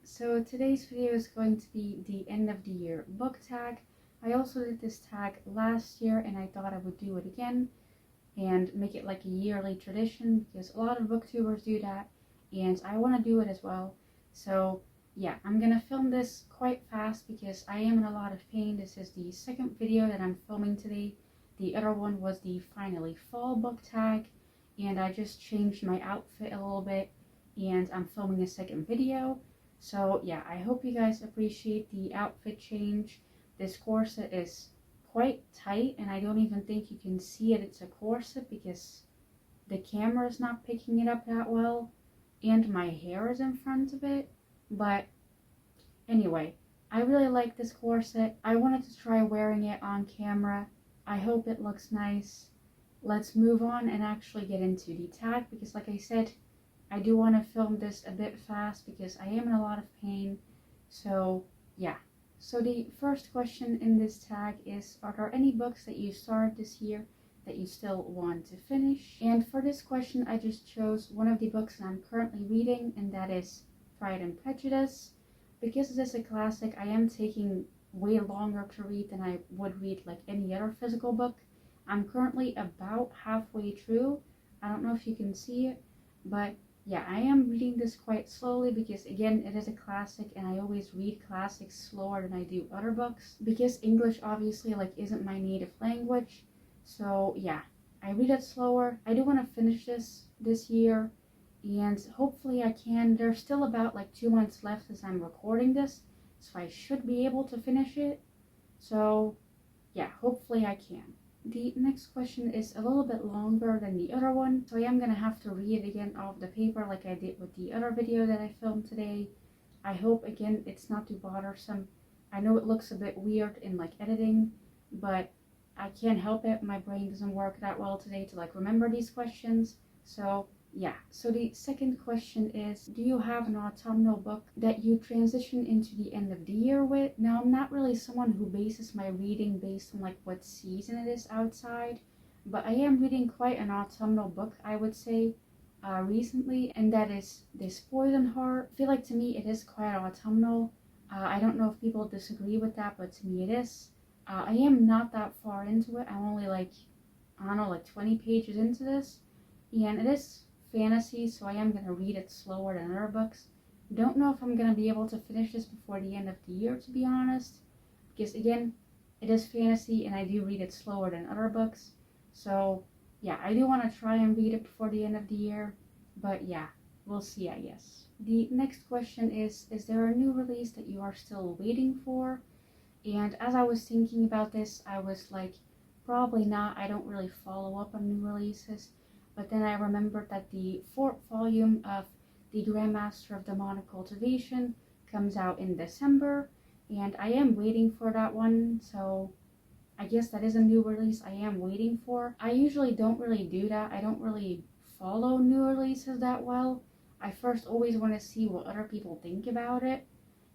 So today's video is going to be the end of the year book tag. I also did this tag last year and I thought I would do it again and make it like a yearly tradition because a lot of booktubers do that and I want to do it as well. So yeah, I'm gonna film this quite fast because I am in a lot of pain. This is the second video that I'm filming today. The other one was the finally fall book tag and I just changed my outfit a little bit and I'm filming a second video. So yeah, I hope you guys appreciate the outfit change. This corset is quite tight and I don't even think you can see it. It's a corset because the camera is not picking it up that well and my hair is in front of it. But anyway, I really like this corset. I wanted to try wearing it on camera. I hope it looks nice. Let's move on and actually get into the tag because like I said, I do want to film this a bit fast because I am in a lot of pain. So yeah. So the first question in this tag is, are there any books that you started this year that you still want to finish? And for this question, I just chose one of the books that I'm currently reading, and that is Pride and Prejudice. Because this is a classic, I am taking way longer to read than I would read like any other physical book. I'm currently about halfway through. I don't know if you can see it, but yeah, I am reading this quite slowly because again, it is a classic and I always read classics slower than I do other books because English obviously like isn't my native language. So yeah, I read it slower. I do want to finish this year and hopefully I can. There's still about like 2 months left as I'm recording this, so I should be able to finish it. So yeah, hopefully I can. The next question is a little bit longer than the other one, so I am going to have to read it again off the paper like I did with the other video that I filmed today. I hope again it's not too bothersome. I know it looks a bit weird in like editing, but I can't help it. My brain doesn't work that well today to like remember these questions. So yeah, so the second question is, do you have an autumnal book that you transition into the end of the year with? Now, I'm not really someone who bases my reading based on like what season it is outside, but I am reading quite an autumnal book, I would say, recently, and that is This Poison Heart. I feel like to me it is quite autumnal. I don't know if people disagree with that, but to me it is. I am not that far into it. I'm only like, I don't know, like 20 pages into this, and it is fantasy, so I am going to read it slower than other books. Don't know if I'm going to be able to finish this before the end of the year, to be honest, because again, it is fantasy and I do read it slower than other books. So yeah, I do want to try and read it before the end of the year, but yeah, we'll see, I guess. The next question is there a new release that you are still waiting for? And as I was thinking about this, I was like, probably not. I don't really follow up on new releases. But then I remembered that the 4th volume of The Grandmaster of Demonic Cultivation comes out in December, and I am waiting for that one, so I guess that is a new release I am waiting for. I usually don't really do that. I don't really follow new releases that well. I first always want to see what other people think about it,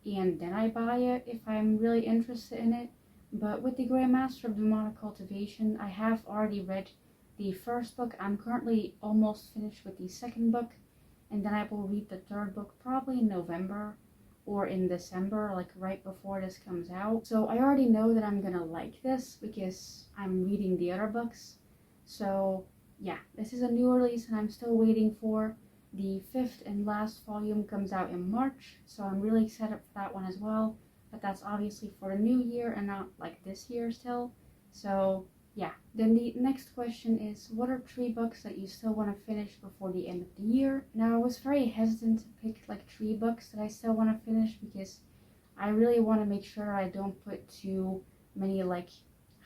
and then I buy it if I'm really interested in it. But with The Grandmaster of Demonic Cultivation, I have already read the first book. I'm currently almost finished with the second book, and then I will read the third book probably in November or in December, like right before this comes out. So I already know that I'm gonna like this because I'm reading the other books. So yeah, this is a new release and I'm still waiting for. The 5th and last volume comes out in March, so I'm really excited for that one as well. But that's obviously for the new year and not like this year still. So yeah, then the next question is, what are 3 books that you still want to finish before the end of the year? Now, I was very hesitant to pick like 3 books that I still want to finish because I really want to make sure I don't put too many like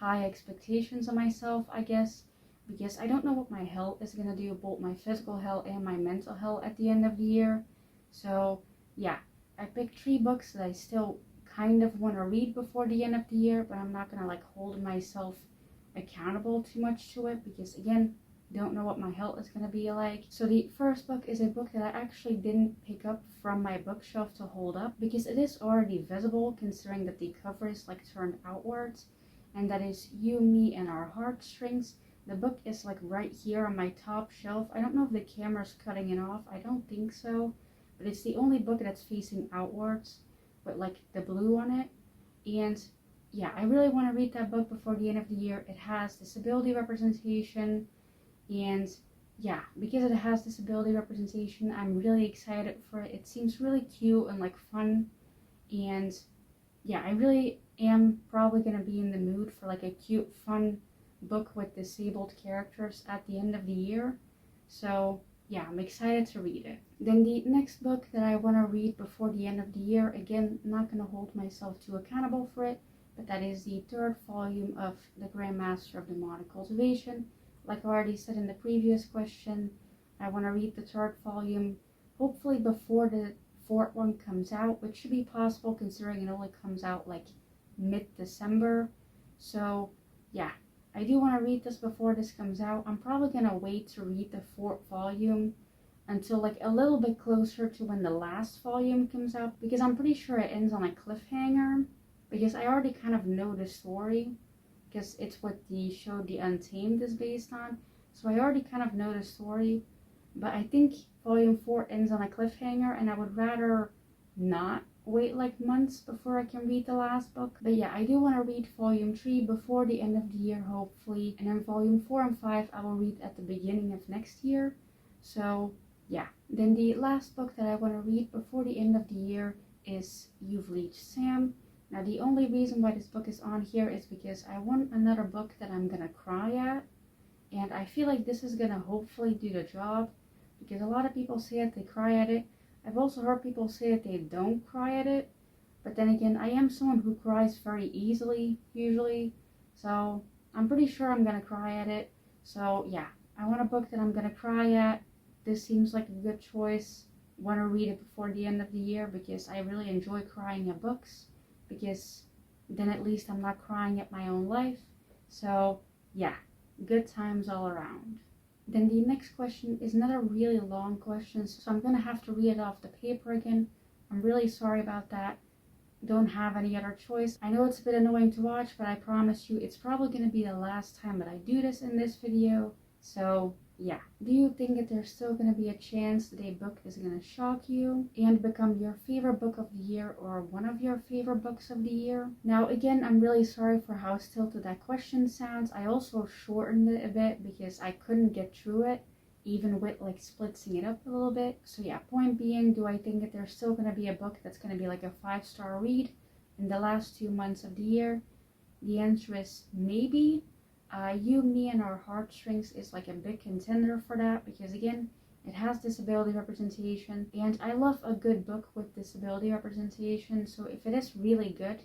high expectations on myself, I guess, because I don't know what my health is going to do, both my physical health and my mental health at the end of the year. So yeah, I picked 3 books that I still kind of want to read before the end of the year, but I'm not going to like hold myself accountable too much to it because again, don't know what my health is going to be like. So the first book is a book that I actually didn't pick up from my bookshelf to hold up because it is already visible considering that the cover is like turned outwards, and that is You, Me, and Our Heartstrings. The book is like right here on my top shelf. I don't know if the camera's cutting it off. I don't think so, but it's the only book that's facing outwards with like the blue on it. And yeah, I really want to read that book before the end of the year. It has disability representation, and yeah, because it has disability representation, I'm really excited for it. It seems really cute and like fun, and yeah, I really am probably going to be in the mood for like a cute, fun book with disabled characters at the end of the year. So yeah, I'm excited to read it. Then the next book that I want to read before the end of the year, again, not going to hold myself too accountable for it, but that is the third volume of The Grandmaster of Demonic Cultivation. Like I already said in the previous question, I want to read the third volume, hopefully before the fourth one comes out, which should be possible considering it only comes out like mid-December. So yeah, I do want to read this before this comes out. I'm probably going to wait to read the fourth volume until like a little bit closer to when the last volume comes out, because I'm pretty sure it ends on a cliffhanger, because I already kind of know the story, because it's what the show The Untamed is based on. So I already kind of know the story, but I think volume 4 ends on a cliffhanger, and I would rather not wait like months before I can read the last book. But yeah, I do want to read volume 3 before the end of the year, hopefully, and then volume 4 and 5 I will read at the beginning of next year. So yeah, then the last book that I want to read before the end of the year is You've Reached Sam. Now the only reason why this book is on here is because I want another book that I'm gonna cry at, and I feel like this is gonna hopefully do the job, because a lot of people say that they cry at it. I've also heard people say that they don't cry at it, but then again, I am someone who cries very easily, usually, so I'm pretty sure I'm gonna cry at it. So yeah, I want a book that I'm gonna cry at. This seems like a good choice. Want to read it before the end of the year because I really enjoy crying at books, because then at least I'm not crying at my own life. So yeah, good times all around. Then the next question is another really long question, so I'm gonna have to read it off the paper again. I'm really sorry about that. Don't have any other choice. I know it's a bit annoying to watch, but I promise you it's probably gonna be the last time that I do this in this video. So yeah, do you think that there's still going to be a chance that a book is going to shock you and become your favorite book of the year or one of your favorite books of the year? Now again, I'm really sorry for how stilted that question sounds. I also shortened it a bit because I couldn't get through it, even with like splitting it up a little bit. So yeah, point being, do I think that there's still going to be a book that's going to be like a 5-star read in the last 2 months of the year? The answer is maybe. You, Me, and Our Heartstrings is like a big contender for that, because again, it has disability representation, and I love a good book with disability representation, so if it is really good,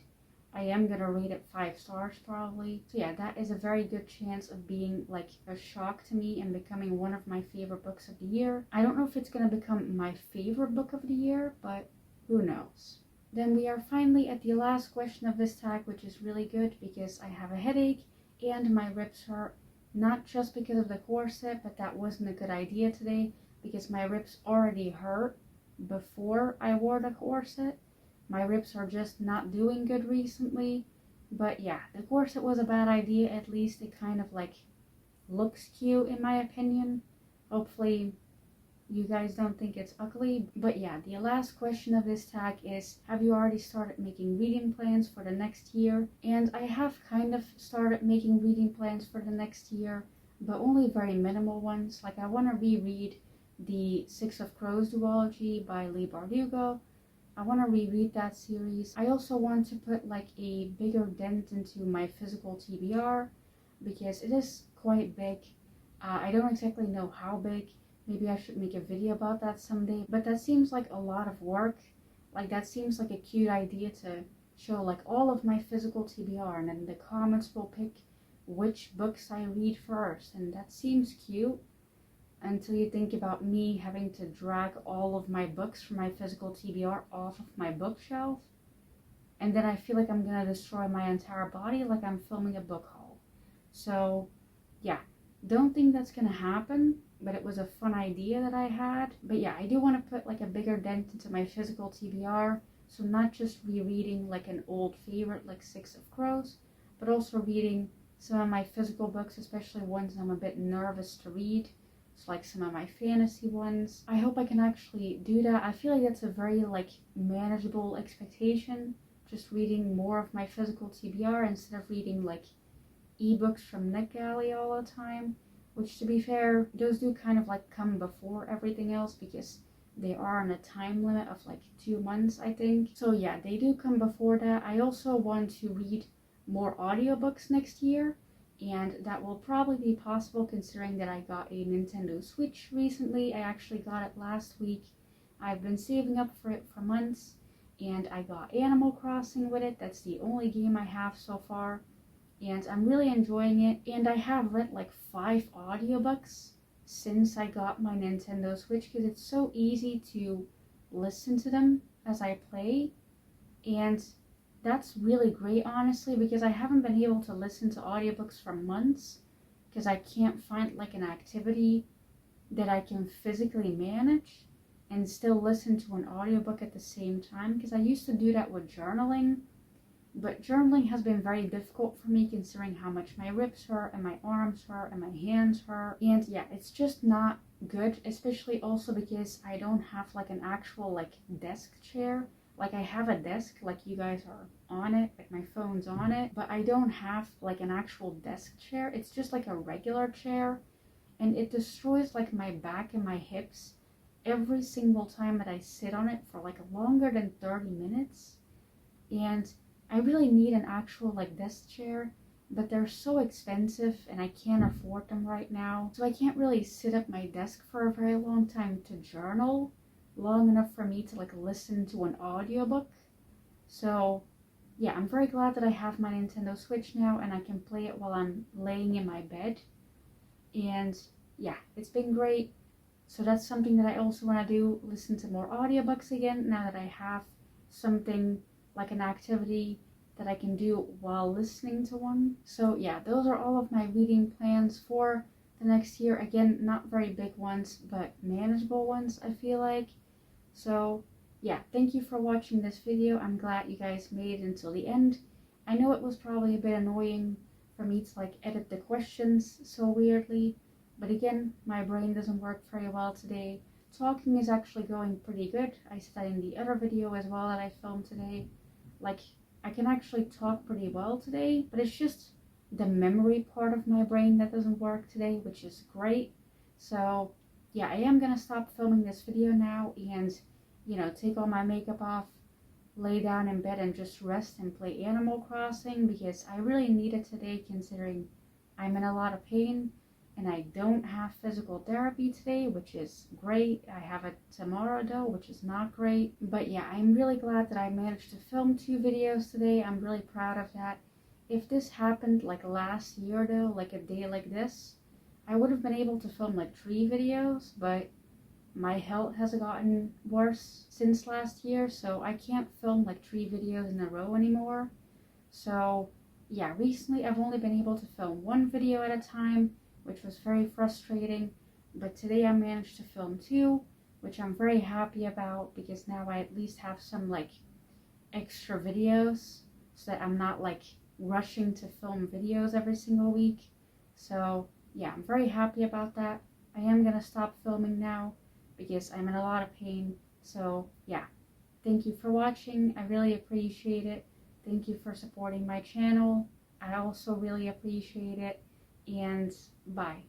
I am gonna rate it 5 stars probably. So yeah, that is a very good chance of being like a shock to me and becoming one of my favorite books of the year. I don't know if it's gonna become my favorite book of the year, but who knows. Then we are finally at the last question of this tag, which is really good because I have a headache and my ribs hurt, not just because of the corset, but that wasn't a good idea today because my ribs already hurt before I wore the corset. My ribs are just not doing good recently, but yeah, the corset was a bad idea. At least it kind of like looks cute in my opinion. Hopefully you guys don't think it's ugly. But yeah, the last question of this tag is, have you already started making reading plans for the next year? And I have kind of started making reading plans for the next year, but only very minimal ones. Like I want to reread the Six of Crows duology by Leigh Bardugo. I want to reread that series. I also want to put like a bigger dent into my physical TBR because it is quite big. I don't exactly know how big. Maybe I should make a video about that someday, but that seems like a lot of work. Like that seems like a cute idea to show like all of my physical TBR, and then the comments will pick which books I read first, and that seems cute until you think about me having to drag all of my books from my physical TBR off of my bookshelf, and then I feel like I'm gonna destroy my entire body like I'm filming a book haul. So yeah, don't think that's gonna happen, but it was a fun idea that I had. But yeah, I do want to put like a bigger dent into my physical TBR, so not just rereading like an old favorite like Six of Crows, but also reading some of my physical books, especially ones I'm a bit nervous to read, So like some of my fantasy ones. I hope I can actually do that. I feel like that's a very like manageable expectation. Just reading more of my physical TBR instead of reading like ebooks from NetGalley all the time. Which, to be fair, those do kind of like come before everything else because they are on a time limit of like 2 months, I think. So yeah, they do come before that. I also want to read more audiobooks next year, and that will probably be possible considering that I got a Nintendo Switch recently. I actually got it last week. I've been saving up for it for months, and I got Animal Crossing with it. That's the only game I have so far, and I'm really enjoying it. And I have read like 5 audiobooks since I got my Nintendo Switch because it's so easy to listen to them as I play, and that's really great, honestly, because I haven't been able to listen to audiobooks for months because I can't find like an activity that I can physically manage and still listen to an audiobook at the same time, because I used to do that with journaling, but journaling has been very difficult for me considering how much my ribs hurt and my arms hurt and my hands hurt. And yeah, it's just not good, especially also because I don't have like an actual like desk chair. Like I have a desk, like you guys are on it, like my phone's on it, but I don't have like an actual desk chair. It's just like a regular chair, and it destroys like my back and my hips every single time that I sit on it for like longer than 30 minutes. And I really need an actual like desk chair, but they're so expensive and I can't afford them right now. So I can't really sit at my desk for a very long time to journal, long enough for me to like listen to an audiobook. So yeah, I'm very glad that I have my Nintendo Switch now and I can play it while I'm laying in my bed. And yeah, it's been great. So that's something that I also want to do, listen to more audiobooks again now that I have something like an activity that I can do while listening to one. So yeah, those are all of my reading plans for the next year. Again, not very big ones, but manageable ones, I feel like. So yeah, thank you for watching this video. I'm glad you guys made it until the end. I know it was probably a bit annoying for me to like edit the questions so weirdly, but again, my brain doesn't work very well today. Talking is actually going pretty good. I said that in the other video as well that I filmed today. Like, I can actually talk pretty well today, but it's just the memory part of my brain that doesn't work today, which is great. So yeah, I am gonna stop filming this video now and, you know, take all my makeup off, lay down in bed and just rest and play Animal Crossing, because I really need it today considering I'm in a lot of pain and I don't have physical therapy today, which is great. I have it tomorrow though, which is not great. But yeah, I'm really glad that I managed to film 2 videos today. I'm really proud of that. If this happened like last year though, like a day like this, I would have been able to film like 3 videos, but my health has gotten worse since last year, so I can't film like 3 videos in a row anymore. So yeah, recently I've only been able to film 1 video at a time, which was very frustrating, but today I managed to film 2, which I'm very happy about because now I at least have some like extra videos so that I'm not like rushing to film videos every single week. So yeah, I'm very happy about that. I am gonna stop filming now because I'm in a lot of pain. So yeah, thank you for watching. I really appreciate it. Thank you for supporting my channel. I also really appreciate it. And bye.